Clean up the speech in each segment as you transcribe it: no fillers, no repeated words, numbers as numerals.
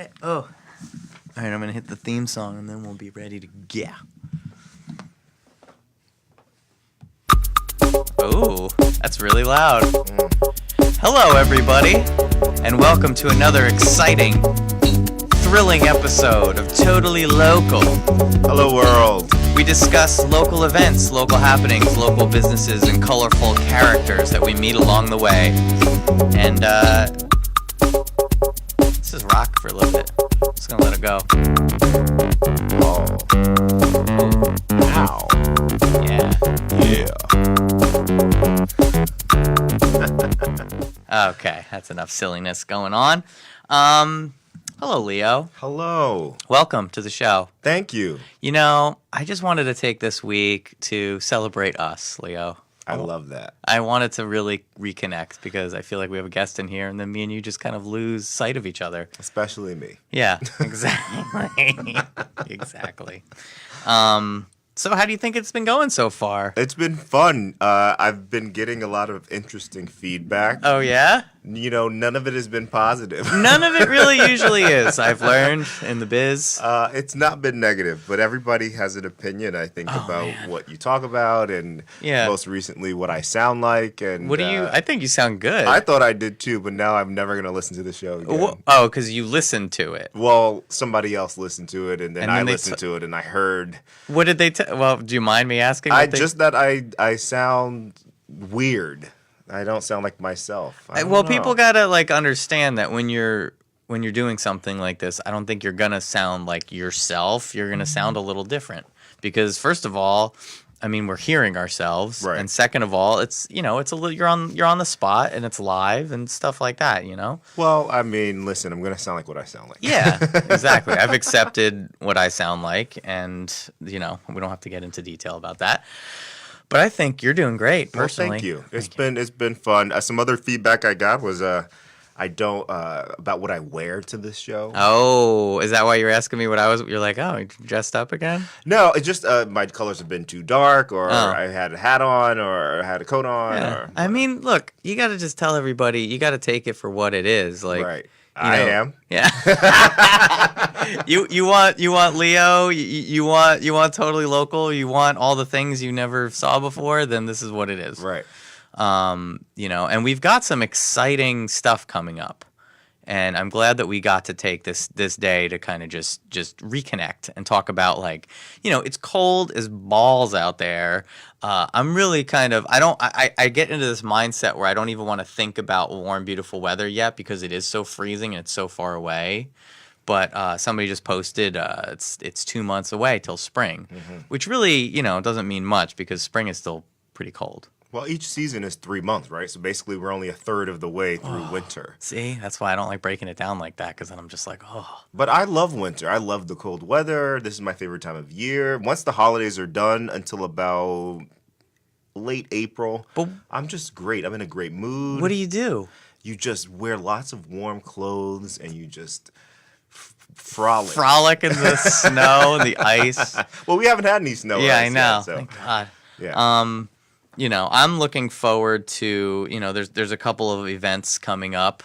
Hey, oh. All right, I'm going to hit the theme song, and then we'll be ready to go. Oh, that's really loud. Hello, everybody, and welcome to another exciting, thrilling episode of Totally Local. Hello, world. We discuss local events, local happenings, local businesses, and colorful characters that we meet along the way. And, this is rock for a little bit. Just gonna let it go. Oh. Wow. Yeah. Yeah. Okay, that's enough silliness going on. Hello, Leo. Hello. Welcome to the show. Thank you. You know, I just wanted to take this week to celebrate us, Leo. I love that. I wanted to really reconnect because I feel like we have a guest in here, and then me and you just kind of lose sight of each other. Especially me. Yeah, exactly. Exactly. So how do you think it's been going so far? It's been fun. I've been getting a lot of interesting feedback. Oh, yeah? You know, none of it has been positive. None of it really usually is, I've learned in the biz. It's not been negative, but everybody has an opinion, I think, about what you talk about and most recently what I sound like. And what do you... I think you sound good. I thought I did too, but now I'm never going to listen to the show again. Oh, because you listened to it. Well, somebody else listened to it, and then I listened to it, and I heard... What did they tell... Well, do you mind me asking? I sound weird. I don't sound like myself. Well, people gotta understand that when you're doing something like this, I don't think you're gonna sound like yourself. You're gonna sound a little different because first of all, I mean we're hearing ourselves, right. And second of all, it's a little you're on the spot and it's live and stuff like that. Well, I mean, listen, I'm gonna sound like what I sound like. Yeah, exactly. I've accepted what I sound like, and we don't have to get into detail about that. But I think you're doing great, personally. Well, thank you. It's been fun. Some other feedback I got was about what I wear to this show. Oh, is that why you're asking me what I was? You're like, oh, you dressed up again? No, it's just my colors have been too dark, or I had a hat on, or I had a coat on. Yeah. Or I mean, look, you got to just tell everybody. You got to take it for what it is. Like, right. I am. Yeah. You want Leo, you want Totally Local, you want all the things you never saw before, then this is what it is. Right. And we've got some exciting stuff coming up. And I'm glad that we got to take this day to kind of just reconnect and talk about it's cold as balls out there. I'm really kind of I get into this mindset where I don't even want to think about warm, beautiful weather yet because it is so freezing and it's so far away. But somebody just posted it's 2 months away till spring, which really doesn't mean much because spring is still pretty cold. Well, each season is 3 months, right? So basically, we're only a third of the way through winter. See, that's why I don't like breaking it down like that, because then I'm just like, oh. But I love winter. I love the cold weather. This is my favorite time of year. Once the holidays are done until about late April, I'm just great. I'm in a great mood. What do you do? You just wear lots of warm clothes, and you just frolic. Frolic in the snow and the ice. Well, we haven't had any snow. Yeah, I know. Yet, so. Thank God. Yeah. I'm looking forward to, there's a couple of events coming up.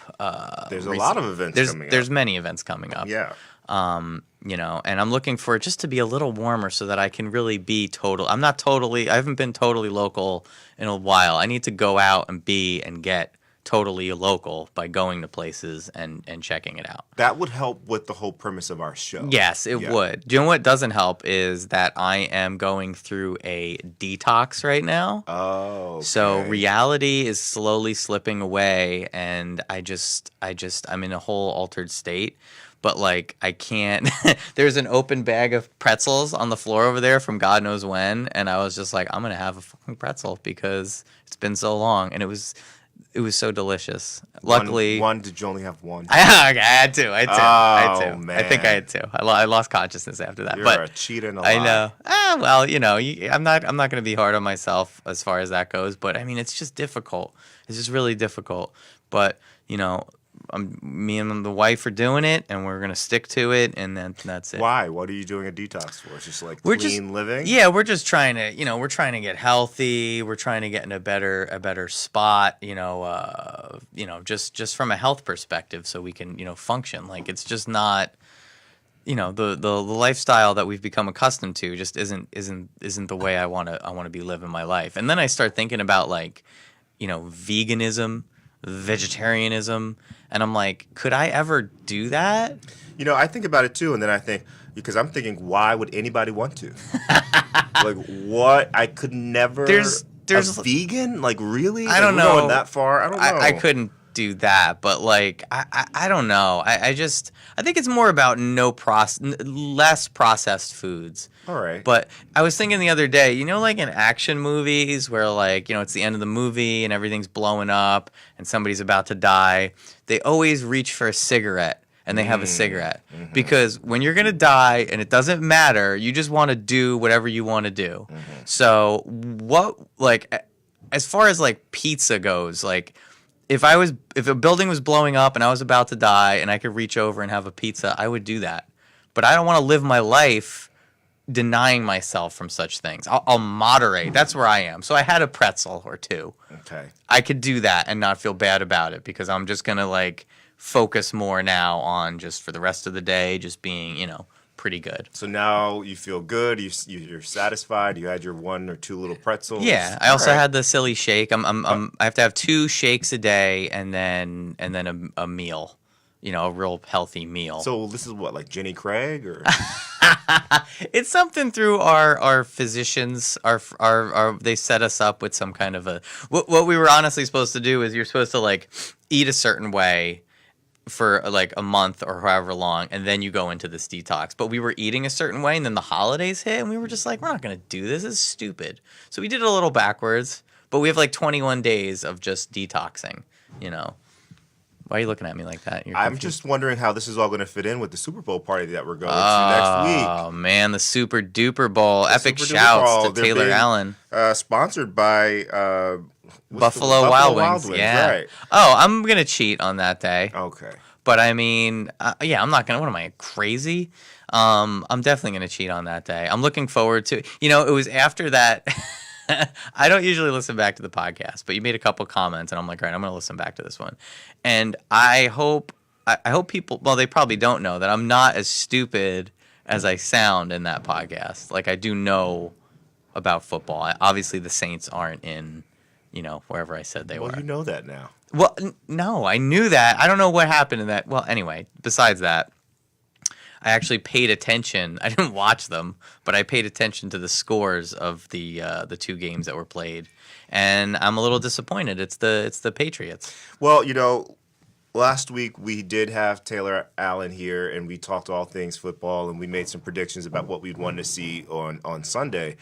There's a lot of events coming up. There's many events coming up. Yeah. And I'm looking for it just to be a little warmer so that I can really be I haven't been totally local in a while. I need to go out and get totally local by going to places and checking it out. That would help with the whole premise of our show. Yes, it would. Do you know what doesn't help is that I am going through a detox right now. Oh, okay. So reality is slowly slipping away, and I'm in a whole altered state. But I can't. There's an open bag of pretzels on the floor over there from God knows when, and I was just like, I'm gonna have a fucking pretzel because it's been so long, and it was so delicious. Luckily, one. Did you only have one? I had two. I had two. Man. I think I had two. I lost consciousness after that. You're a cheat and a lie. I know. Well, I'm not going to be hard on myself as far as that goes. But I mean, it's just difficult. It's just really difficult. But me and the wife are doing it, and we're gonna stick to it, and then that's it. Why? What are you doing a detox for? It's just like We're clean just living? Yeah, we're just trying to, we're trying to get healthy. We're trying to get in a better spot, just from a health perspective, so we can, function. Like it's just not, the lifestyle that we've become accustomed to just isn't the way I want to be living my life. And then I start thinking about like, veganism, vegetarianism, and I'm like, could I ever do that? I think about it too, and then I think, because I'm thinking, why would anybody want to? Like, what? I could never. There's a vegan? Like, really? I don't we're know. Going that far? I don't know. I couldn't do that, but like, I don't know. I think it's more about less processed foods. All right. But I was thinking the other day, like in action movies where like, it's the end of the movie and everything's blowing up and somebody's about to die, they always reach for a cigarette. And they have a cigarette. Mm-hmm. Because when you're going to die and it doesn't matter, you just want to do whatever you want to do. Mm-hmm. So as far as like pizza goes, like if a building was blowing up and I was about to die and I could reach over and have a pizza, I would do that. But I don't want to live my life denying myself from such things. I'll moderate. That's where I am. So I had a pretzel or two. Okay. I could do that and not feel bad about it because I'm just going to like focus more now on just for the rest of the day just being, pretty good. So now you feel good. You're satisfied. You had your 1 or 2 little pretzels. Yeah, I also had the silly shake. I have to have 2 shakes a day and then a meal, a real healthy meal. So this is what, like Jenny Craig or? It's something through our physicians. Our they set us up with some kind of what we were honestly supposed to do is you're supposed to like eat a certain way for like a month or however long, and then you go into this detox. But we were eating a certain way, and then the holidays hit, and we were just like, we're not going to do this. This is stupid. So we did it a little backwards, but we have like 21 days of just detoxing, Why are you looking at me like that? I'm just wondering how this is all going to fit in with the Super Bowl party that we're going to next week. Oh, man, the Super Duper Bowl. Epic shouts to Taylor Allen. Sponsored by... Buffalo Wild Wings. Yeah. Right. Oh, I'm going to cheat on that day. Okay. But I mean, I'm not going to. What am I, crazy? I'm definitely going to cheat on that day. I'm looking forward to it. It was after that. I don't usually listen back to the podcast, but you made a couple comments, and I'm like, all right, I'm going to listen back to this one. And I hope people, well, they probably don't know that I'm not as stupid as I sound in that podcast. Like, I do know about football. Obviously, the Saints aren't in wherever I said they were. Well, you know that now. Well, no, I knew that. I don't know what happened in that. Well, anyway, besides that, I actually paid attention. I didn't watch them, but I paid attention to the scores of the 2 games that were played, and I'm a little disappointed. It's the Patriots. Well, last week we did have Taylor Allen here, and we talked all things football, and we made some predictions about what we'd want to see on Sunday.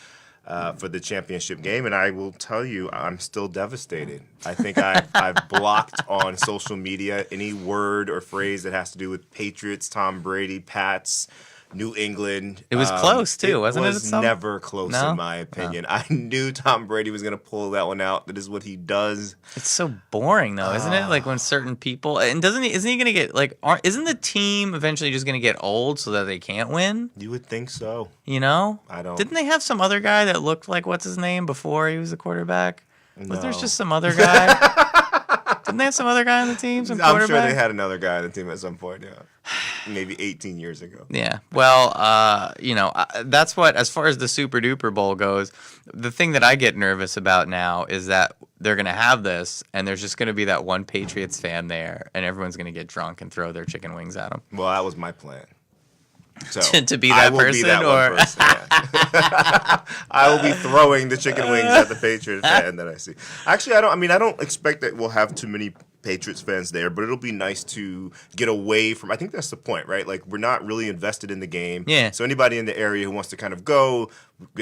For the championship game, and I will tell you, I'm still devastated. I think I've blocked on social media any word or phrase that has to do with Patriots, Tom Brady, Pats, New England. It was close too, wasn't it? It was never close, in my opinion. I knew Tom Brady was going to pull that one out. That is what he does. It's so boring, though, isn't it? Like when certain people, and isn't he going to get like? Isn't the team eventually just going to get old so that they can't win? You would think so. I don't. Didn't they have some other guy that looked like what's his name before he was the quarterback? No. Was there just some other guy? Didn't they have some other guy on the team? I'm sure they had another guy on the team at some point. Yeah. Maybe 18 years ago. Yeah. Well, that's what, as far as the Super Duper Bowl goes, the thing that I get nervous about now is that they're going to have this, and there's just going to be that one Patriots fan there, and everyone's going to get drunk and throw their chicken wings at them. Well, that was my plan. So to be that person, be that one person, yeah. I will be throwing the chicken wings at the Patriots fan that I see. Actually, I don't expect that we'll have too many Patriots fans there, but it'll be nice to get away from. I think that's the point, right? Like, we're not really invested in the game. Yeah. So anybody in the area who wants to kind of go,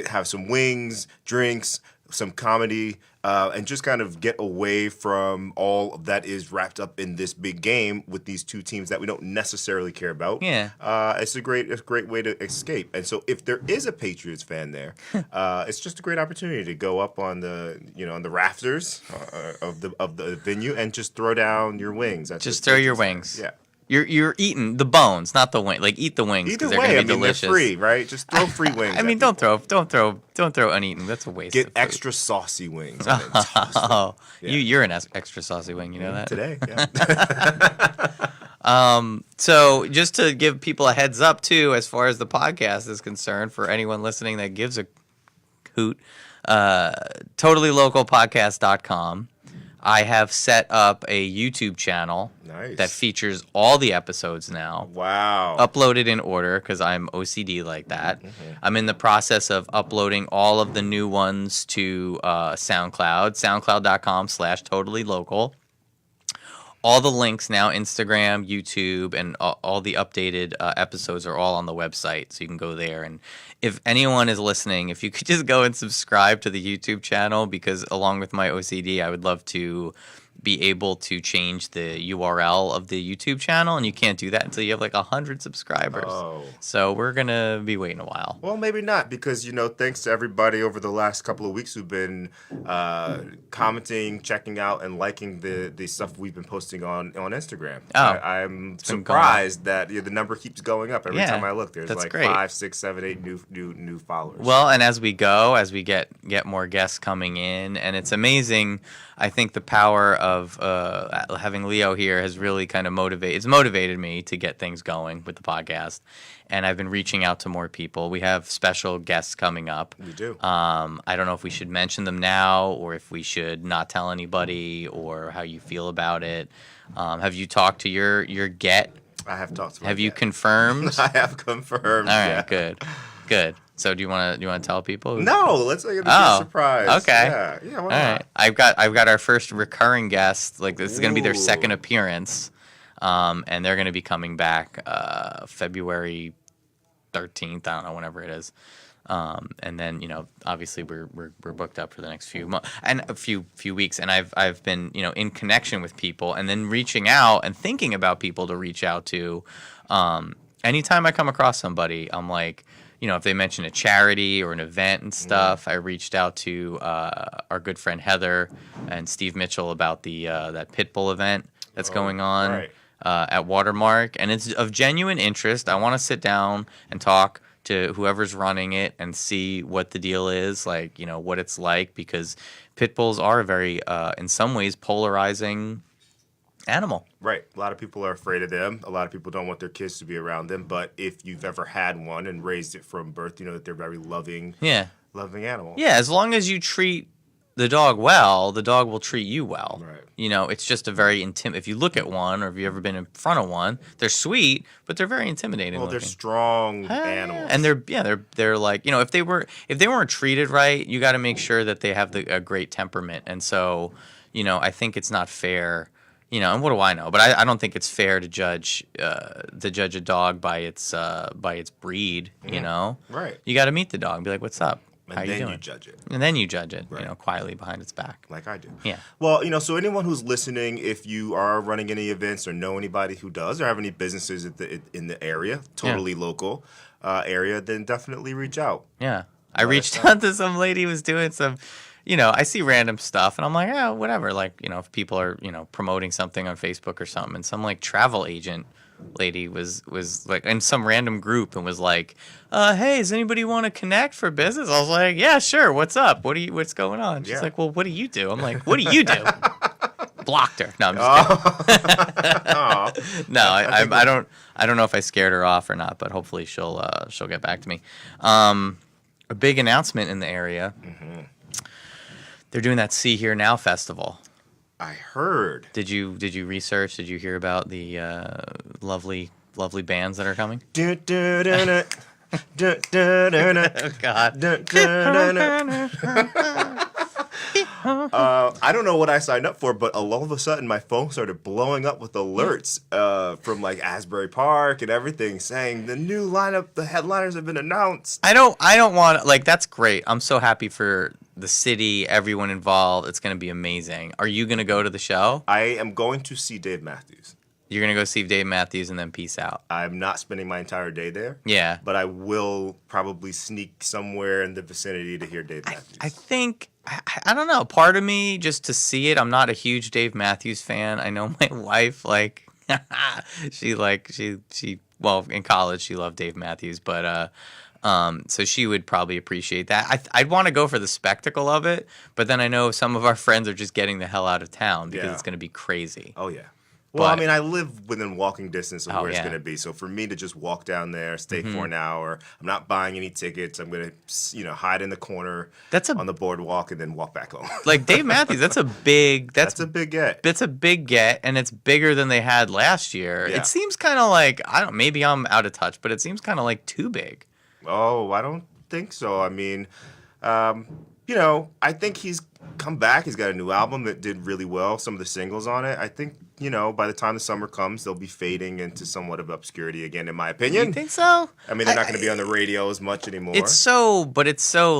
have some wings, drinks, some comedy, and just kind of get away from all that is wrapped up in this big game with these two teams that we don't necessarily care about. Yeah. It's a great way to escape. And so if there is a Patriots fan there, it's just a great opportunity to go up on the on the rafters of the venue and just throw down your wings. Just throw your wings. Yeah. You're eating the bones, not the wing. Like eat the wings because they're gonna be delicious. They're free, right? Just throw free wings. I mean, don't throw uneaten. That's a waste. Get of food. extra saucy wings. And then toss them. Oh, Yeah. you're an extra saucy wing. You know that Today. Yeah. So just to give people a heads up too, as far as the podcast is concerned, for anyone listening that gives a hoot, totallylocalpodcast.com. I have set up a YouTube channel Nice. that features all the episodes now. Wow. Uploaded in order because I'm OCD like that. I'm in the process of uploading all of the new ones to SoundCloud, soundcloud.com/totallylocal. All the links now, Instagram, YouTube, and all the updated episodes are all on the website, so you can go there. And if anyone is listening, if you could just go and subscribe to the YouTube channel, because along with my OCD, I would love to be able to change the URL of the YouTube channel, and you can't do that until you have like 100 subscribers. Oh. So we're going to be waiting a while. Well, maybe not, because, thanks to everybody over the last couple of weeks who've been commenting, checking out, and liking the stuff we've been posting on Instagram. Oh. I'm surprised that the number keeps going up every Yeah, time I look. There's that's like great. 5, 6, 7, 8 new followers. Well, and as we go, as we get more guests coming in, and it's amazing. I think the power of having Leo here has really kind of motivated me to get things going with the podcast. And I've been reaching out to more people. We have special guests coming up. We do. I don't know if we should mention them now or if we should not tell anybody, or how you feel about it. Have you talked to your get? I have talked to Have you confirmed? I have confirmed. All right, yeah. good. So do you want to tell people? No, let's make it a surprise. Okay. Yeah, why All not? right. I've got our first recurring guest. Like, this is going to be their second appearance, and they're going to be coming back February 13th. I don't know, whenever it is. And then obviously we're booked up for the next few months and a few weeks. And I've been in connection with people, and then reaching out and thinking about people to reach out to. Anytime I come across somebody, I'm like, if they mention a charity or an event and stuff, I reached out to our good friend Heather and Steve Mitchell about the that Pitbull event that's going on right. at Watermark, and it's of genuine interest. I want to sit down and talk to whoever's running it and see what the deal is, like what it's like, because pit bulls are a very, in some ways, polarizing animal. Right. A lot of people are afraid of them. A lot of people don't want their kids to be around them. But if you've ever had one and raised it from birth, you know that they're very loving animals. Yeah, as long as you treat the dog well, the dog will treat you well. Right. It's just a very if you look at one, or if you've ever been in front of one, they're sweet, but they're very intimidating. Well, looking. they're strong animals. And they're like, if they weren't treated right, you got to make sure that they have a great temperament. And so, I think it's not fair. And what do I know? But I don't think it's fair to judge a dog by its breed. Right. You got to meet the dog and be like, "What's up? And How then you doing?" you judge it. And then you judge it. Right. Quietly behind its back. Like I do. Yeah. Well, so anyone who's listening, if you are running any events or know anybody who does, or have any businesses in the area, totally local area, then definitely reach out. Yeah. I reached out to some lady who was doing some. I see random stuff, and I'm like, yeah, whatever. Like, if people are, promoting something on Facebook or something, and some like travel agent lady was like in some random group and was like, hey, does anybody want to connect for business? I was like, yeah, sure. What's up? What's going on? She's like, well, what do you do? I'm like, what do you do? Blocked her. No, I'm just kidding. No, I don't know if I scared her off or not, but hopefully she'll get back to me. A big announcement in the area. Mm-hmm. They're doing that See Here Now festival. I heard. Did you research? Did you hear about the lovely bands that are coming? Oh, God. I don't know what I signed up for, but all of a sudden my phone started blowing up with alerts from like Asbury Park and everything saying the new lineup, the headliners have been announced. I don't want, like, that's great. I'm so happy for the city, everyone involved. It's going to be amazing. Are you going to go to the show? I am going to see Dave Matthews. You're going to go see Dave Matthews and then peace out. I'm not spending my entire day there. Yeah. But I will probably sneak somewhere in the vicinity to hear Dave Matthews. I think, I don't know, part of me just to see it, I'm not a huge Dave Matthews fan. I know my wife, like, she well, in college she loved Dave Matthews, but so she would probably appreciate that. I'd want to go for the spectacle of it, but then I know some of our friends are just getting the hell out of town because it's going to be crazy. Oh, yeah. Well, But- I mean, I live within walking distance of Oh, where it's yeah. going to be. So for me to just walk down there, stay for an hour, I'm not buying any tickets. I'm going to, hide in the corner on the boardwalk and then walk back home. Like Dave Matthews, that's a big get. That's a big get, and it's bigger than they had last year. Yeah. It seems kind of like, maybe I'm out of touch, but it seems kind of like too big. Oh, I don't think so. I mean, I think he's come back. He's got a new album that did really well. Some of the singles on it. I think, by the time the summer comes, they'll be fading into somewhat of obscurity again, in my opinion. You think so? I mean, they're not going to be on the radio as much anymore. It's so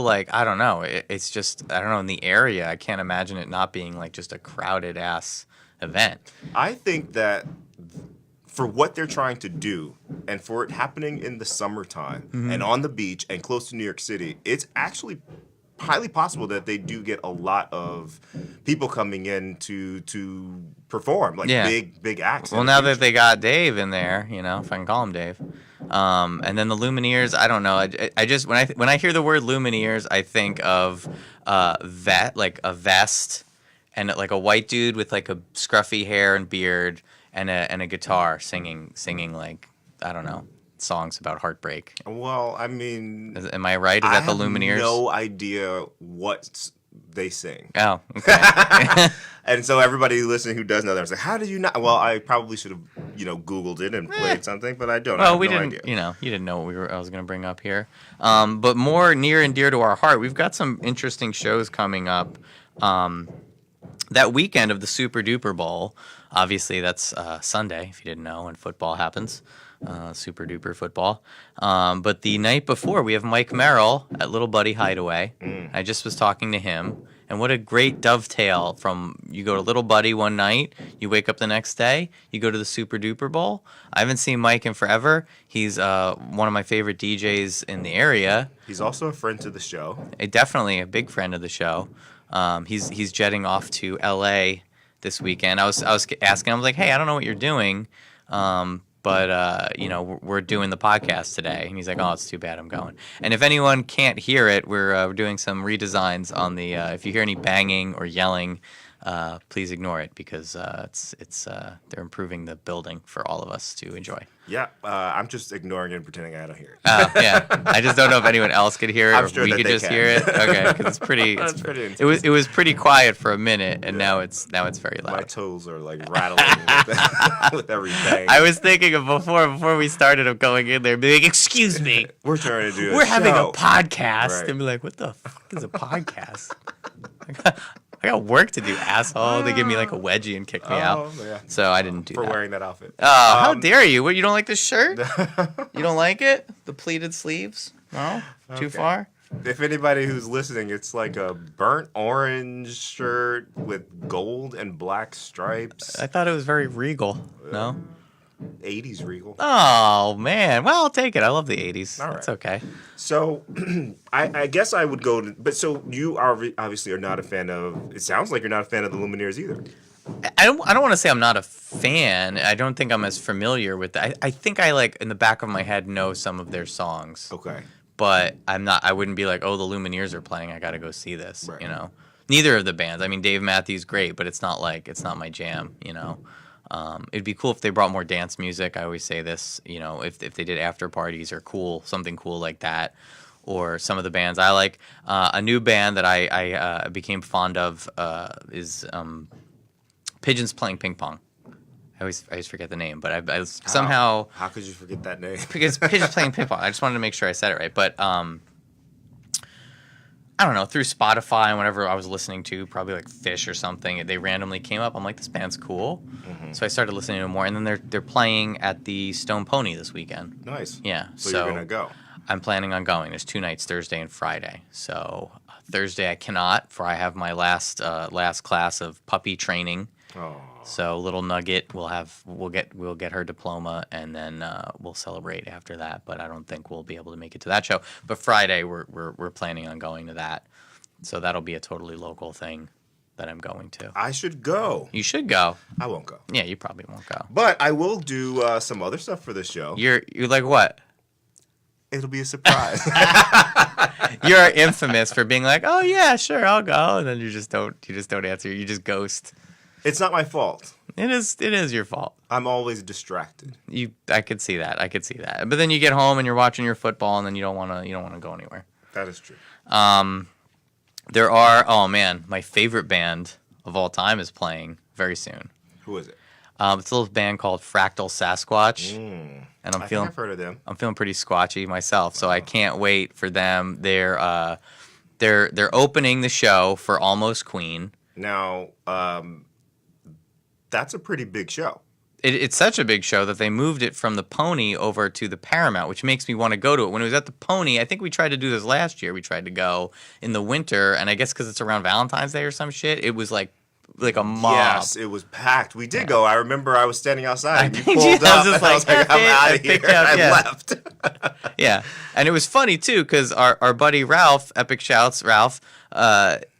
like, I don't know. It's just, I don't know, in the area, I can't imagine it not being like just a crowded ass event. I think that for what they're trying to do and for it happening in the summertime and on the beach and close to New York City, it's actually highly possible that they do get a lot of people coming in to perform, like big acts. Well, now that they got Dave in there, if I can call him Dave, and then the Lumineers, I don't know. I just when I hear the word Lumineers, I think of like a vest and like a white dude with like a scruffy hair and beard and a guitar singing like, I don't know, songs about heartbreak. Well, I mean, am I right? Is that the Lumineers? I have no idea what they sing. Oh, okay. And so everybody listening who does know that, is like, how did you not? Well, I probably should have, Googled it and played something, but I don't. Well, I we have no didn't. idea. You didn't know what I was going to bring up here. But more near and dear to our heart, we've got some interesting shows coming up. That weekend of the Super Duper Bowl. Obviously, that's Sunday, if you didn't know, when football happens. Super duper football. But the night before, we have Mike Merrill at Little Buddy Hideaway. I just was talking to him. And what a great dovetail from you go to Little Buddy one night, you wake up the next day, you go to the Super Duper Bowl. I haven't seen Mike in forever. He's one of my favorite DJs in the area. He's also a friend to the show. Definitely a big friend of the show. He's jetting off to L.A. this weekend. I was asking him, I was like, hey, I don't know what you're doing, but we're doing the podcast today. And he's like, oh, it's too bad I'm going. And if anyone can't hear it, we're doing some redesigns on the. If you hear any banging or yelling, please ignore it because they're improving the building for all of us to enjoy. Yeah, I'm just ignoring it and pretending I don't hear it. Yeah. I just don't know if anyone else could hear it I'm or sure if we that could they just can. hear it. Okay, because it's pretty. That's pretty intense. It was pretty quiet for a minute, and now it's very loud. My toes are like rattling with every bang. I was thinking of before we started of going in there, being like, "Excuse me, We're trying to do. we're having a show. podcast," Right. and be like, "What the fuck is a podcast?" I got work to do, asshole. They give me like a wedgie and kick me out. Yeah. So I didn't do For that. wearing that outfit. Oh, how dare you? What, you don't like this shirt? You don't like it? The pleated sleeves? No? Too Okay. far? If anybody who's listening, it's like a burnt orange shirt with gold and black stripes. I thought it was very regal. No? 80s regal. Oh, man. Well, I'll take it. I love the 80s. All That's right. okay. So, I guess I would go to. But so you obviously are not a fan of. It sounds like you're not a fan of the Lumineers either. I don't want to say I'm not a fan. I don't think I'm as familiar with that. I think I, like, in the back of my head, know some of their songs. Okay. But I wouldn't be like, oh, the Lumineers are playing. I got to go see this, Right. Neither of the bands. I mean, Dave Matthews, great, but it's not my jam, It'd be cool if they brought more dance music. I always say this, if they did after parties or something cool like that. Or some of the bands I like. A new band that I became fond of is Pigeons Playing Ping Pong. I always forget the name, but I somehow... How could you forget that name? Because Pigeons Playing Ping Pong. I just wanted to make sure I said it right. But I don't know, through Spotify and whatever I was listening to, probably like Fish or something, they randomly came up. I'm like, this band's cool. Mm-hmm. So I started listening to them more. And then they're playing at the Stone Pony this weekend. Nice. Yeah. So you're going to go. I'm planning on going. There's 2 nights, Thursday and Friday. So Thursday I cannot, for I have my last class of puppy training. Oh. So little Nugget, we'll get her diploma, and then we'll celebrate after that. But I don't think we'll be able to make it to that show. But Friday we're planning on going to that, so that'll be a totally local thing that I'm going to. I should go. You should go. I won't go. Yeah, you probably won't go. But I will do some other stuff for the show. You're like what? It'll be a surprise. You're infamous for being like, oh yeah, sure, I'll go, and then you just don't answer. You just ghost. It's not my fault. It is your fault. I'm always distracted. I could see that. But then you get home and you're watching your football, and then you don't want to go anywhere. That is true. There are, oh man, my favorite band of all time is playing very soon. Who is it? It's a little band called Fractal Sasquatch, and I think I've heard of them. I'm feeling pretty squatchy myself, so I can't wait for them. They're opening the show for Almost Queen. Now, that's a pretty big show. It's such a big show that they moved it from the Pony over to the Paramount, which makes me want to go to it. When it was at the Pony, I think we tried to do this last year. We tried to go in the winter, and I guess because it's around Valentine's Day or some shit, it was like a mob. Yes, it was packed. We did go. I remember I was standing outside and you think pulled you- I up, was just and I was like, like, I'm "F it," out I of here. picked up, I yeah. left. Yeah, and it was funny too because our buddy Ralph, Epic Shouts Ralph,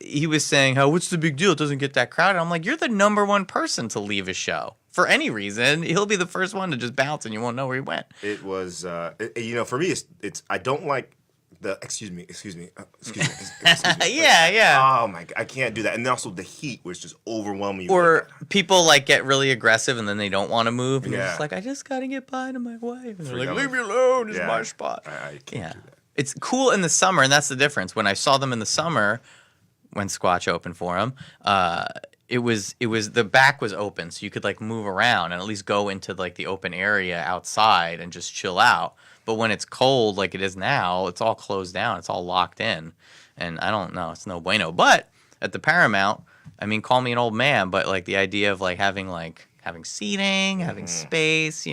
he was saying, "How what's the big deal? It doesn't get that crowded." I'm like, "You're the number one person to leave a show for any reason. He'll be the first one to just bounce, and you won't know where he went." It was, for me, it's I don't like the, excuse me. Yeah. Oh my God, I can't do that. And then also the heat was just overwhelming. Or people like get really aggressive and then they don't want to move, and they're Yeah. just like, "I just gotta get by to my wife," and they're like, Freedom. "Leave me alone, it's Yeah. my spot." I can't do that. It's cool in the summer, and that's the difference. When I saw them in the summer, when Squatch opened for them, it was the back was open, so you could like move around and at least go into like the open area outside and just chill out. But when it's cold like it is now, it's all closed down, it's all locked in, and I don't know, it's no bueno. But at the Paramount, I mean, call me an old man, but like the idea of like having seating, having space,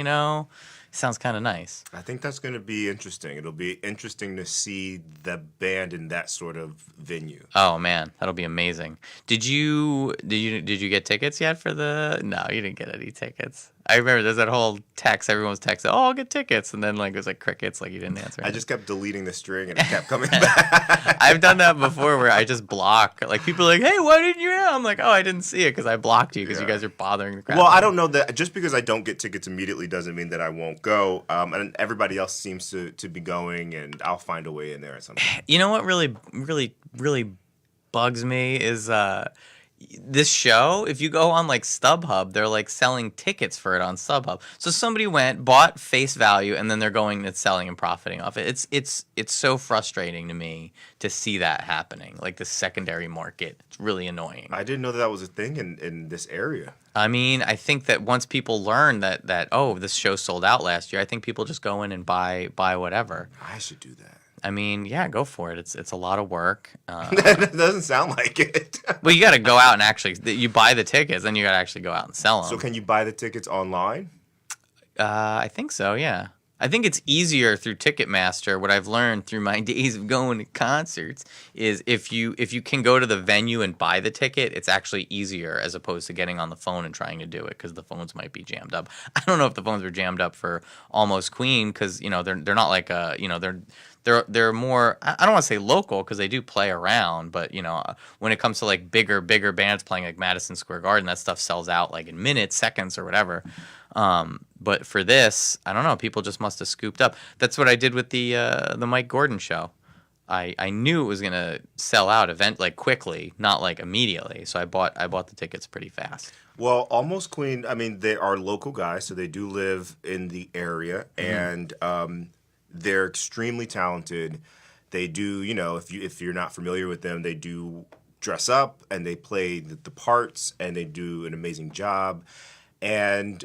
sounds kind of nice. I think that's going to be interesting. It'll be interesting to see the band in that sort of venue. Oh man, that'll be amazing. Did you get tickets yet for the? No, you didn't get any tickets. I remember there's that whole text. Everyone was texting, "Oh, I'll get tickets," and then like it was like crickets. Like you didn't answer. I just kept deleting the string and it kept coming back. I've done that before where I just block. Like people are like, "Hey, why didn't you?" I'm like, "Oh, I didn't see it because I blocked you because you guys are bothering the crowd." Well, I don't know that just because I don't get tickets immediately doesn't mean that I won't go. And everybody else seems to be going, and I'll find a way in there at some point. You know what really, really, really bugs me is this show. If you go on like StubHub, they're like selling tickets for it on StubHub. So somebody went, bought face value, and then they're going and selling and profiting off it. It's so frustrating to me to see that happening, like the secondary market. It's really annoying. I didn't know that was a thing in this area. I mean, I think that once people learn that oh, this show sold out last year, I think people just go in and buy whatever. I should do that. I mean, yeah, go for it. It's a lot of work. That doesn't sound like it. Well, you got to go out and actually you buy the tickets, then you got to actually go out and sell them. So can you buy the tickets online? I think so. Yeah. I think it's easier through Ticketmaster. What I've learned through my days of going to concerts is if you can go to the venue and buy the ticket, it's actually easier as opposed to getting on the phone and trying to do it because the phones might be jammed up. I don't know if the phones were jammed up for Almost Queen because they're not like they're more, I don't want to say local because they do play around, but when it comes to like bigger bands playing like Madison Square Garden, that stuff sells out like in minutes, seconds, or whatever. But for this, I don't know. People just must have scooped up. That's what I did with the Mike Gordon show. I knew it was gonna sell out quickly, not like immediately. So I bought the tickets pretty fast. Well, Almost Queen, I mean, they are local guys, so they do live in the area, and they're extremely talented. They do, if you're not familiar with them, they do dress up and they play the parts, and they do an amazing job. And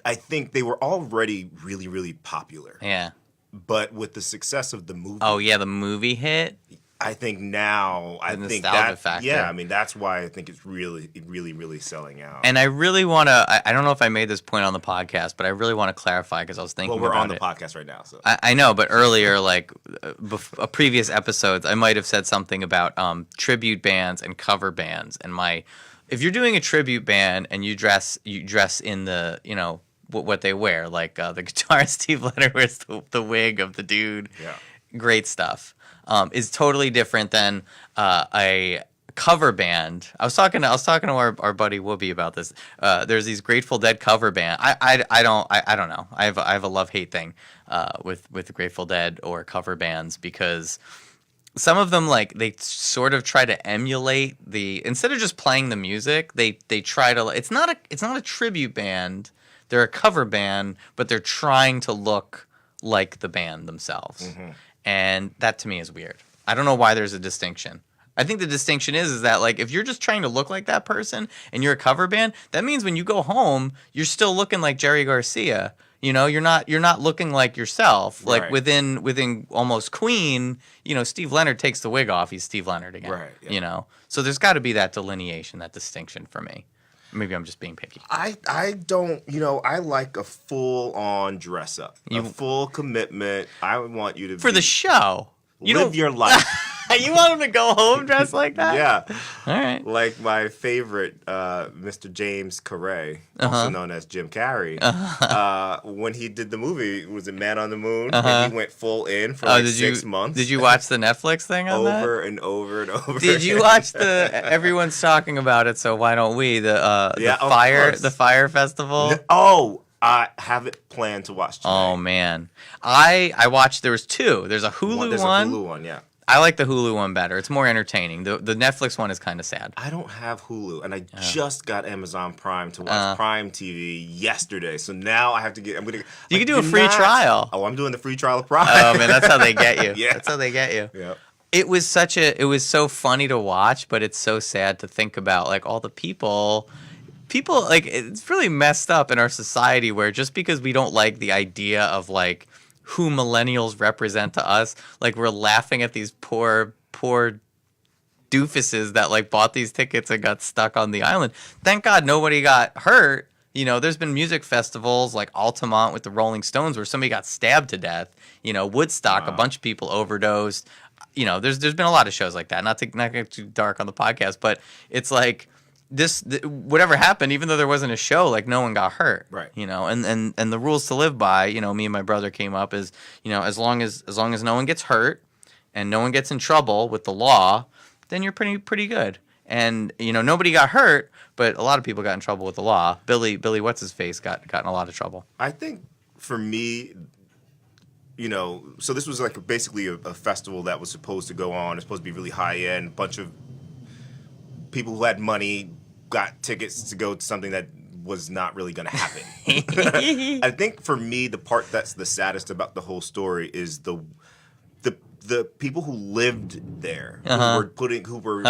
I think they were already really, really popular. Yeah. But with the success of the movie, Oh yeah, the movie hit. I think now, I The think nostalgia that, factor. yeah, I mean, that's why I think it's really, really, really selling out. And I really want to, I don't know if I made this point on the podcast, but I really want to clarify because I was thinking well, we're about on the it. podcast right now, so. I know, but earlier, like previous episodes, I might have said something about tribute bands and cover bands. And if you're doing a tribute band and you dress in the, what they wear, like the guitarist Steve Leonard wears the wig of the dude. Yeah. Great stuff. Is totally different than a cover band. I was talking to our buddy Whoopi about this. There's these Grateful Dead cover band. I don't know. I have a love-hate thing with the Grateful Dead or cover bands because some of them, like, they sort of try to emulate instead of just playing the music, they try to, it's not a tribute band. They're a cover band, but they're trying to look like the band themselves. Mm-hmm. And that to me is weird. I don't know why there's a distinction. I think the distinction is that, like, if you're just trying to look like that person and you're a cover band, that means when you go home, you're still looking like Jerry Garcia. You're not looking like yourself. Like, right. within almost Queen, Steve Leonard takes the wig off, he's Steve Leonard again. Right. Yeah. So there's got to be that delineation, that distinction for me. Maybe I'm just being picky. I don't, I like a full-on dress-up, a full commitment. I want you to for the show. Live your life. You want him to go home dressed like that? Yeah. All right. Like my favorite, Mr. James Carrey, also known as Jim Carrey, when he did the movie, was it Man on the Moon? And he went full in for 6 months. Did you watch the Netflix thing on that? Over and over and over. Did you watch everyone's talking about it, so why don't we? The Fire Festival? I have it planned to watch tonight. Oh, man. I watched, there was two. There's a Hulu one. There's a Hulu one, yeah. I like the Hulu one better. It's more entertaining. The Netflix one is kind of sad. I don't have Hulu, and I just got Amazon Prime to watch Prime TV yesterday. So now I have to get. You can do a free trial. Oh, I'm doing the free trial of Prime. Oh man, that's how they get you. Yeah, that's how they get you. Yeah. It was so funny to watch, but it's so sad to think about, like, all the people, like, it's really messed up in our society where just because we don't like the idea of, like, who millennials represent to us, like, we're laughing at these poor doofuses that, like, bought these tickets and got stuck on the island. Thank God nobody got hurt. There's been music festivals like Altamont with the Rolling Stones where somebody got stabbed to death. Woodstock, a bunch of people overdosed. There's been a lot of shows like that. Not to get too dark on the podcast, but it's like whatever happened, even though there wasn't a show, like, no one got hurt. Right. And the rules to live by, me and my brother came up is, as long as no one gets hurt and no one gets in trouble with the law, then you're pretty good. And nobody got hurt, but a lot of people got in trouble with the law. Billy what's his face got in a lot of trouble. I think for me, so this was like basically a festival that was supposed to go on. It's supposed to be really high end. A bunch of people who had money got tickets to go to something that was not really going to happen. I think for me, the part that's the saddest about the whole story is the people who lived there, who were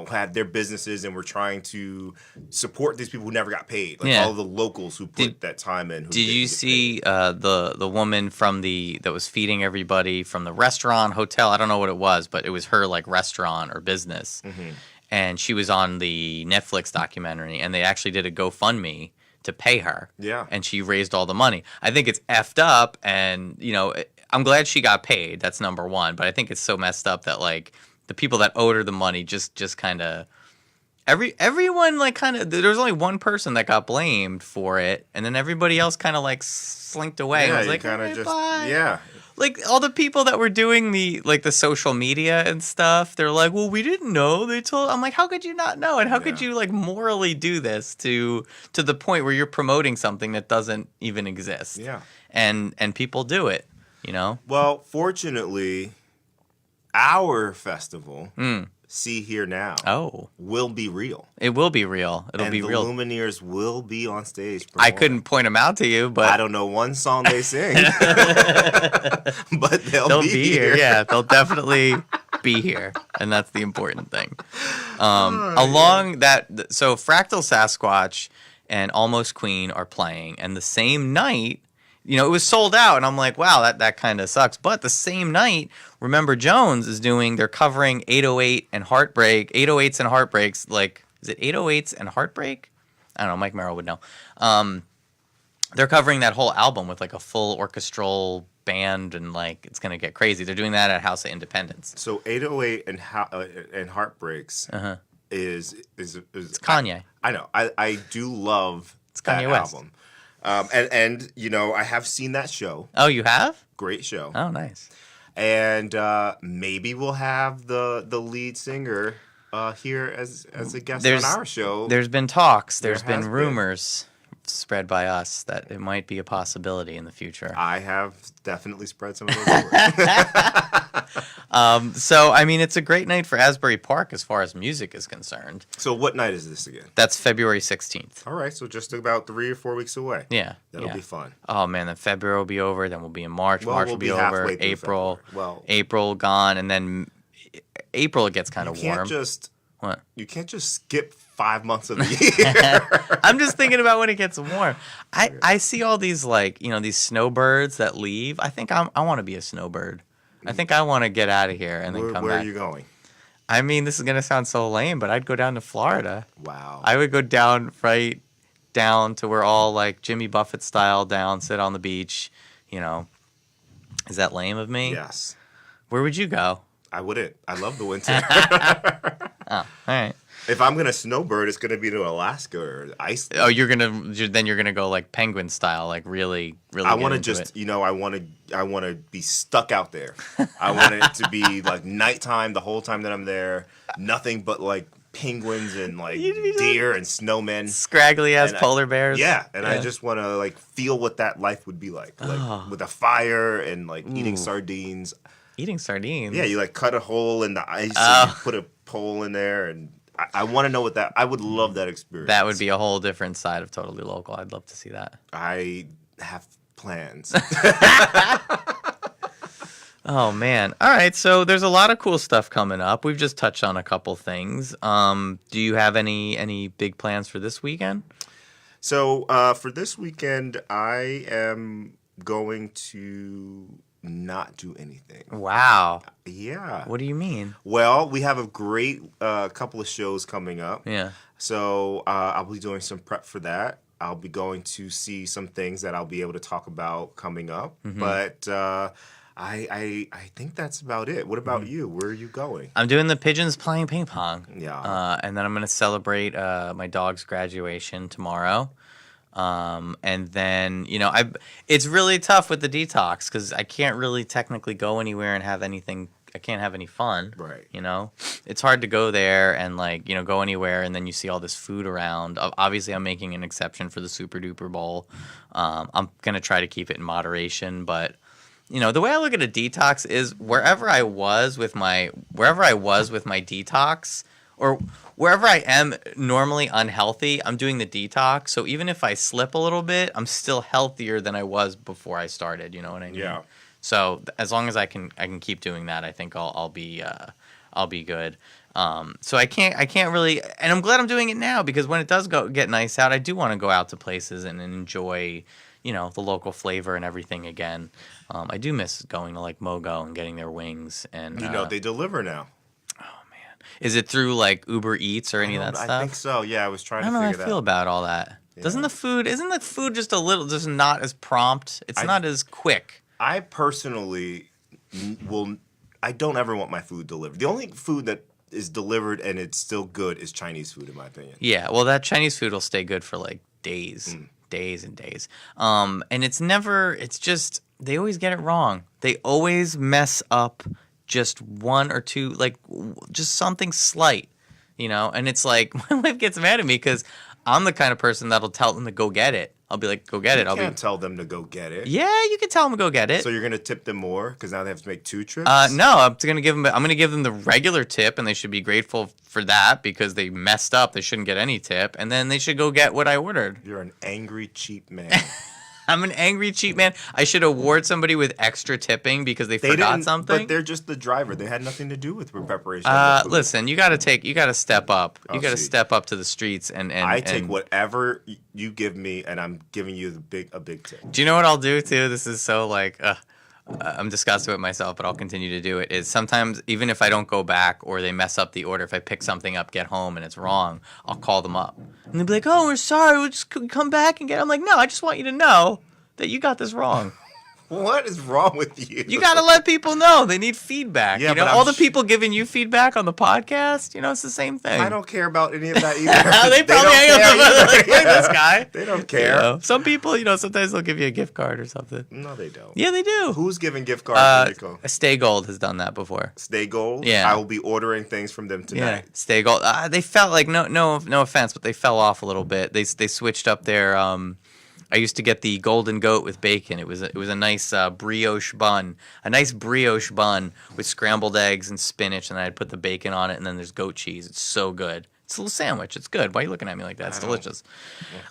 had their businesses and were trying to support these people who never got paid. Like all of the locals who put that time in. Did you see the woman that was feeding everybody from the restaurant, hotel? I don't know what it was, but it was her, like, restaurant or business. Mm-hmm. And she was on the Netflix documentary, and they actually did a GoFundMe to pay her. Yeah. And she raised all the money. I think it's effed up, and, I'm glad she got paid. That's number one. But I think it's so messed up that, like, the people that owed her the money just kind of... Everyone, like, kind of... There was only one person that got blamed for it, and then everybody else kind of, like, slinked away. Yeah, and was like, kind of just... bye. Yeah. Like, all the people that were doing the social media and stuff, they're like, well, we didn't know. They told... I'm like, how could you not know? And how could you, like, morally do this to the point where you're promoting something that doesn't even exist? Yeah. And people do it, Well, fortunately, our festival, See Here Now, will be real. It will be real. It'll be real. And the Lumineers will be on stage. I couldn't point them out to you, but... I don't know one song they sing. But they'll be here. Yeah, they'll definitely be here. And that's the important thing. Along that... So Fractal Sasquatch and Almost Queen are playing. And the same night... it was sold out, and I'm like, wow, that kind of sucks. But the same night, Remember Jones they're covering 808 and Heartbreak, 808s and Heartbreaks. Like, is it 808s and Heartbreak? I don't know. Mike Merrill would know. They're covering that whole album with like a full orchestral band, and like it's gonna get crazy. They're doing that at House of Independence. So 808 and Heartbreaks is It's Kanye. I know. I do love that Kanye West. album. And I have seen that show. Oh, you have? Great show. Oh, nice. And maybe we'll have the lead singer here as a guest on our show. There's been talks. There's There been has rumors spread by us that it might be a possibility in the future. I have definitely spread some of those rumors. So, I mean, it's a great night for Asbury Park as far as music is concerned. So what night is this again? That's February 16th. All right, so just about 3 or 4 weeks away. Yeah. That'll be fun. Oh, man, then February will be over. Then we'll be in March. Well, March we'll will be be over. halfway through April. February. Well, April gone. And then April it gets kind of warm. What? You can't just skip 5 months of the year. I'm just thinking about when it gets warm. I see all these these snowbirds that leave. I think I want to be a snowbird. I think I want to get out of here and then come back. Where are you going? I mean, this is gonna sound so lame, but I'd go down to Florida. Wow. I would go right down to where all like Jimmy Buffett style down, sit on the beach. Is that lame of me? Yes. Where would you go? I wouldn't. I love the winter. Oh, all right. If I'm gonna snowbird, it's gonna be to Alaska or Iceland. Oh, you're gonna go like penguin style, like really. I want to just, I want to be stuck out there. I want it to be like nighttime the whole time that I'm there. Nothing but like penguins and like deer and snowmen, scraggly ass polar bears. Yeah, and I just want to like feel what that life would be like with a fire and like eating sardines. Eating sardines. Yeah, you like cut a hole in the ice and you put a pole in there, and I want to know what that. I would love that experience. That would be a whole different side of Totally Local. I'd love to see that. I have plans. Oh man! All right, so there's a lot of cool stuff coming up. We've just touched on a couple things. Do you have any big plans for this weekend? So for this weekend, I am going to not do anything. Wow. Yeah. What do you mean? Well, we have a great couple of shows coming up. Yeah. So I'll be doing some prep for that. I'll be going to see some things that I'll be able to talk about coming up. Mm-hmm. But I think that's about it. What about you? Where are you going? I'm doing the Pigeons playing ping pong. Yeah. And then I'm going to celebrate my dog's graduation tomorrow. And then, it's really tough with the detox because I can't really technically go anywhere and have anything. I can't have any fun. Right. It's hard to go there and go anywhere and then you see all this food around. Obviously, I'm making an exception for the Super Duper Bowl. I'm going to try to keep it in moderation, but the way I look at a detox is wherever I was with my detox, or wherever I am normally unhealthy, I'm doing the detox. So even if I slip a little bit, I'm still healthier than I was before I started. You know what I mean? Yeah. So as long as I can keep doing that, I think I'll be good. So I can't really, and I'm glad I'm doing it now because when it does get nice out, I do want to go out to places and enjoy, the local flavor and everything again. I do miss going to like Mogo and getting their wings and they deliver now. Is it through like Uber Eats or any of that stuff? I think so. Yeah, I was trying to figure that out. I that don't know how I feel about all that. Yeah. Isn't the food just a little, just not as prompt? It's not as quick. I personally I don't ever want my food delivered. The only food that is delivered and it's still good is Chinese food, in my opinion. Yeah, well, that Chinese food will stay good for like days and days. And it's just, they always get it wrong. They always mess up just one or two, like just something slight, and it's like my wife gets mad at me because I'm the kind of person that'll tell them to go get it. I'll be like, go get it. You can't tell them to go get it. Yeah, you can tell them to go get it. So you're gonna tip them more because now they have to make 2 trips. No, I'm gonna give them the regular tip, and they should be grateful for that because they messed up. They shouldn't get any tip, and then they should go get what I ordered. You're an angry, cheap man. I'm an angry cheap man. I should award somebody with extra tipping because they forgot didn't, something. but they're just the driver. They had nothing to do with the preparation. Of the food. Listen, you got to step up. You got to see. step up to the streets and I take and, whatever you give me, and I'm giving you a big tip. Do you know what I'll do too? This is so like I'm disgusted with myself, but I'll continue to do it. Is sometimes even if I don't go back or they mess up the order, if I pick something up, get home and it's wrong, I'll call them up and they'll be like, "Oh, we're sorry. We'll just come back and get." I'm like, "No, I just want you to know that you got this wrong." What is wrong with you? You got to let people know. They need feedback. Yeah, you know, but all the people giving you feedback on the podcast, you know, it's the same thing. I don't care about any of that either. They probably hang up the like, Yeah. this guy. They don't care. You know, some people, you know, sometimes they'll give you a gift card or something. No, they don't. Yeah, they do. Who's giving gift cards? Stay Gold has done that before. Stay Gold? Yeah. I will be ordering things from them tonight. Yeah, Stay Gold. They felt like no offense, but they fell off a little bit. They switched up their. I used to get the Golden Goat with bacon. It was a nice brioche bun, with scrambled eggs and spinach, and I'd put the bacon on it, and then there's goat cheese. It's so good. It's a little sandwich. It's good. Why are you looking at me like that? It's delicious.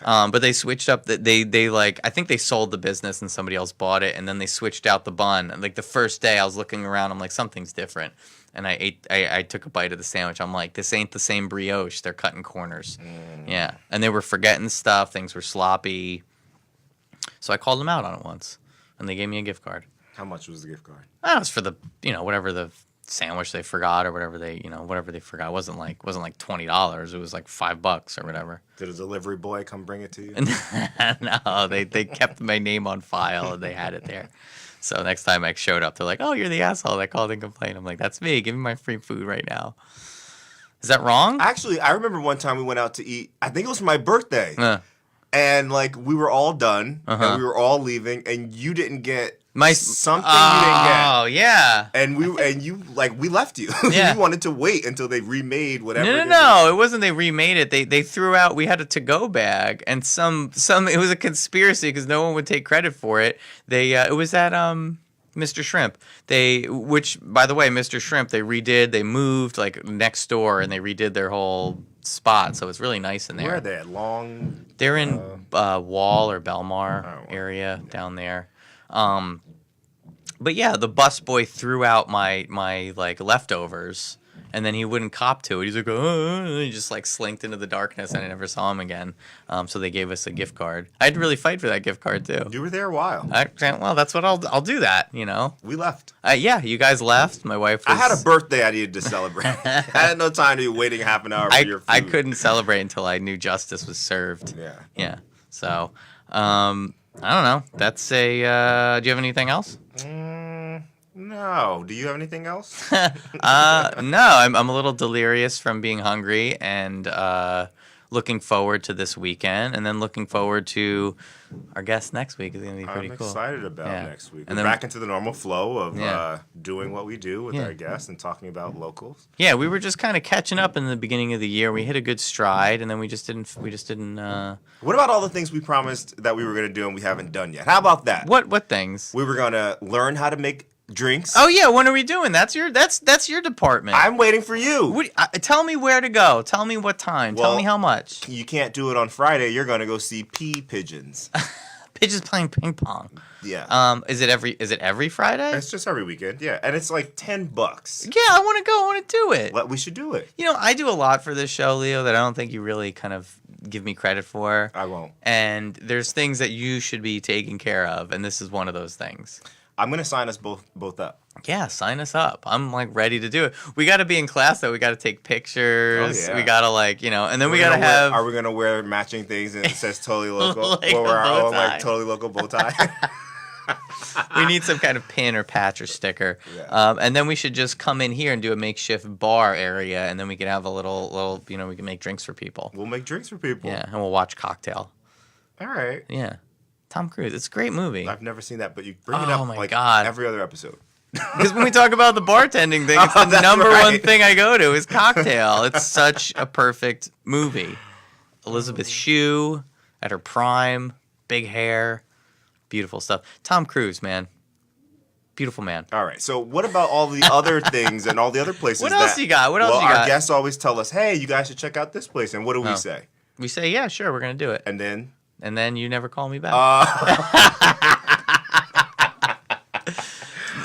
Okay. But they switched up. They like I think they sold the business and somebody else bought it, and then they switched out the bun. And like the first day, I was looking around. I'm like, something's different. And I took a bite of the sandwich. I'm like, this ain't the same brioche. They're cutting corners. Yeah. And they were forgetting stuff. Things were sloppy. So I called them out on it once, and they gave me a gift card. How much was the gift card? That was for the, whatever the sandwich they forgot or whatever they forgot. It wasn't like $20. It was like $5 or whatever. Did a delivery boy come bring it to you? No, they kept my name on file and they had it there. So next time I showed up, they're like, "Oh, you're the asshole that called and complained." I'm like, "That's me. Give me my free food right now." Is that wrong? Actually, I remember one time we went out to eat. I think it was for my birthday. And like we were all done, and we were all leaving, and you didn't get something you didn't get. Oh yeah. And we left you. Yeah. You wanted to wait until they remade whatever. No. It wasn't they remade it. They threw out. We had a to-go bag, and some. It was a conspiracy because no one would take credit for it. It was at Mr. Shrimp. Which by the way, Mr. Shrimp, they moved like next door, and they redid their whole spot, so it's really nice in there. Where are they at? They're in Wall or Belmar area down there. But yeah, the busboy threw out my like leftovers, and then he wouldn't cop to it. He's like, and he just like slinked into the darkness, and I never saw him again. So they gave us a gift card. I had to really fight for that gift card too. You were there a while. Well, that's what I'll do that. You know. We left. Yeah, you guys left. My wife. I had a birthday I needed to celebrate. I had no time to be waiting half an hour for your food. I couldn't celebrate until I knew justice was served. Yeah. Yeah. So, I don't know. That's a. Do you have anything else? No. Do you have anything else? No. I'm a little delirious from being hungry and looking forward to this weekend, and then looking forward to our guest next week. Is going to be pretty cool. I'm excited about next week. And We're then, back into the normal flow of doing what we do with our guests and talking about locals. Yeah, we were just kind of catching up in the beginning of the year. We hit a good stride, and then we just didn't. What about all the things we promised that we were going to do and we haven't done yet? How about that? What things? We were going to learn how to make drinks. Oh yeah, when are we doing? That's your department. I'm waiting for you. Tell me where to go. Tell me what time. Well, tell me how much. You can't do it on Friday. You're going to go see pea pigeons. Pigeons playing ping pong. Yeah. Is it every Friday? It's just every weekend. Yeah, and it's like $10. Yeah, I want to go. I want to do it. We should do it. You know, I do a lot for this show, Leo, that I don't think you really kind of give me credit for. I won't. And there's things that you should be taking care of, and this is one of those things. I'm going to sign us both up. Yeah, sign us up. I'm like ready to do it. We got to be in class though. We got to take pictures. Oh, yeah. We got to and then we got to have. Are we going to wear matching things and it says totally local? Like or wear our own tie. totally local bow tie? We need some kind of pin or patch or sticker. Yeah. And then we should just come in here and do a makeshift bar area, and then we can have a little we can make drinks for people. We'll make drinks for people. Yeah, and we'll watch Cocktail. All right. Yeah. Tom Cruise. It's a great movie. I've never seen that, but you bring it up every other episode. Because when we talk about the bartending thing, it's the number one thing I go to is Cocktail. It's such a perfect movie. Elizabeth Shue at her prime, big hair, beautiful stuff. Tom Cruise, man. Beautiful man. All right. So what about all the other things and all the other places? What else you got? What else you got? Our guests always tell us, hey, you guys should check out this place. And what do we say? We say, yeah, sure, we're going to do it. And then and then you never call me back.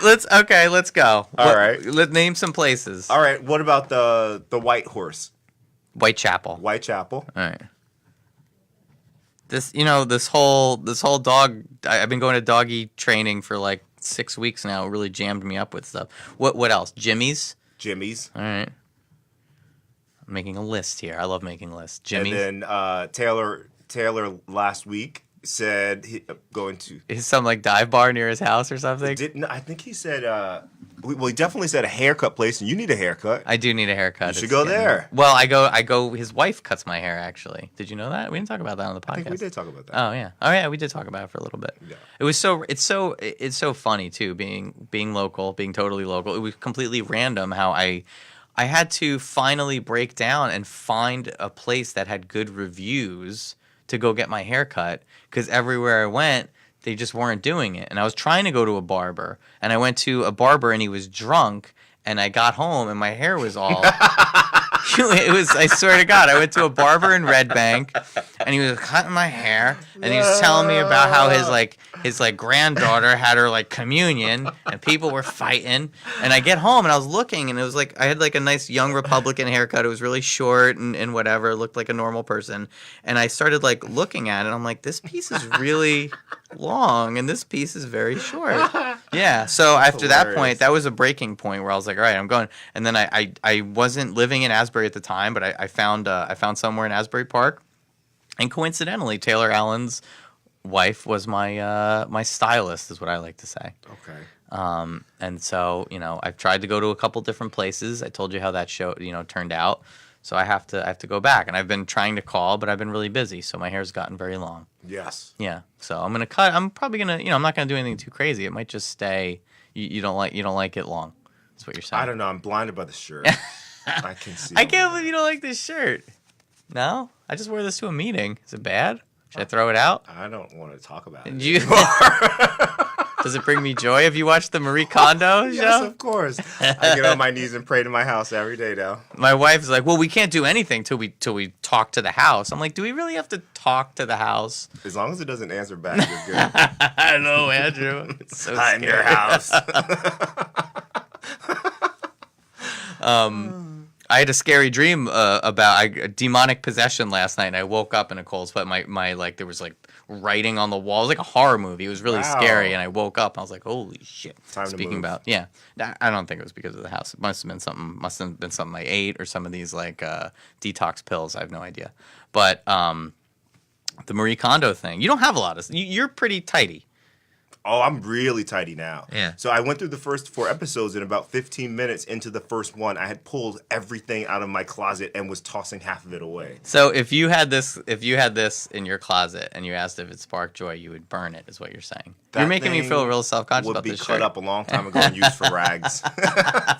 Let's go. All right. Let's name some places. All right. What about the White Horse? Whitechapel. Whitechapel. All right. This whole dog. I've been going to doggy training for like 6 weeks now. It really jammed me up with stuff. What else? Jimmy's. Jimmy's. All right. I'm making a list here. I love making lists. Jimmy's. And then Taylor last week said going to Is some like dive bar near his house or something? I think he said he definitely said a haircut place, and you need a haircut. I do need a haircut. You should go there. Well, I go. His wife cuts my hair. Actually, did you know that? We didn't talk about that on the podcast. I think we did talk about that. Oh yeah, we did talk about it for a little bit. Yeah. It's so funny too, being local, being totally local. It was completely random how I had to finally break down and find a place that had good reviews to go get my hair cut, because everywhere I went, they just weren't doing it. And I was trying to go to a barber, and I went to a barber and he was drunk, and I got home and my hair was all I swear to God, I went to a barber in Red Bank, and he was cutting my hair, and he was telling me about how his granddaughter had her like communion, and people were fighting. And I get home and I was looking, and it was like I had like a nice young Republican haircut. It was really short and whatever, looked like a normal person. And I started like looking at it, and I'm like, this piece is really long, and this piece is very short. Yeah. So after that point, that was a breaking point where I was like, all right, I'm going. And then I wasn't living in Asbury at the time, but I found somewhere in Asbury Park, and coincidentally, Taylor Allen's wife was my stylist, is what I like to say. Okay. And so I've tried to go to a couple different places. I told you how that show turned out. So I have to go back, and I've been trying to call, but I've been really busy, so my hair's gotten very long. Yes. Yeah. So I'm gonna cut. I'm probably gonna I'm not gonna do anything too crazy. It might just stay. You don't like it long. That's what you're saying. I don't know. I'm blinded by the shirt. I can see. I can't believe you don't like this shirt. No, I just wore this to a meeting. Is it bad? Should I throw it out? I don't want to talk about it. Does it bring me joy? Have you watched the Marie Kondo show? Yes, of course. I get on my knees and pray to my house every day now. My wife's like, well, we can't do anything till we talk to the house. I'm like, do we really have to talk to the house? As long as it doesn't answer back, you're good. I know, Andrew. It's so I'm scary. your house. I had a scary dream about a demonic possession last night, and I woke up in a cold sweat. My there was like writing on the wall. It was like a horror movie. It was really scary, and I woke up and I was like, holy shit. Time to move. About I don't think it was because of the house. It must have been something I ate, or some of these like detox pills. I have no idea. But the Marie Kondo thing, you don't have a lot of. You're pretty tidy. Oh, I'm really tidy now. Yeah. So I went through the first 4 episodes, and about 15 minutes into the first one, I had pulled everything out of my closet and was tossing half of it away. So if you had this in your closet and you asked if it sparked joy, you would burn it, is what you're saying. You're making me feel real self-conscious about this shirt. Would be cut up a long time ago and used for rags,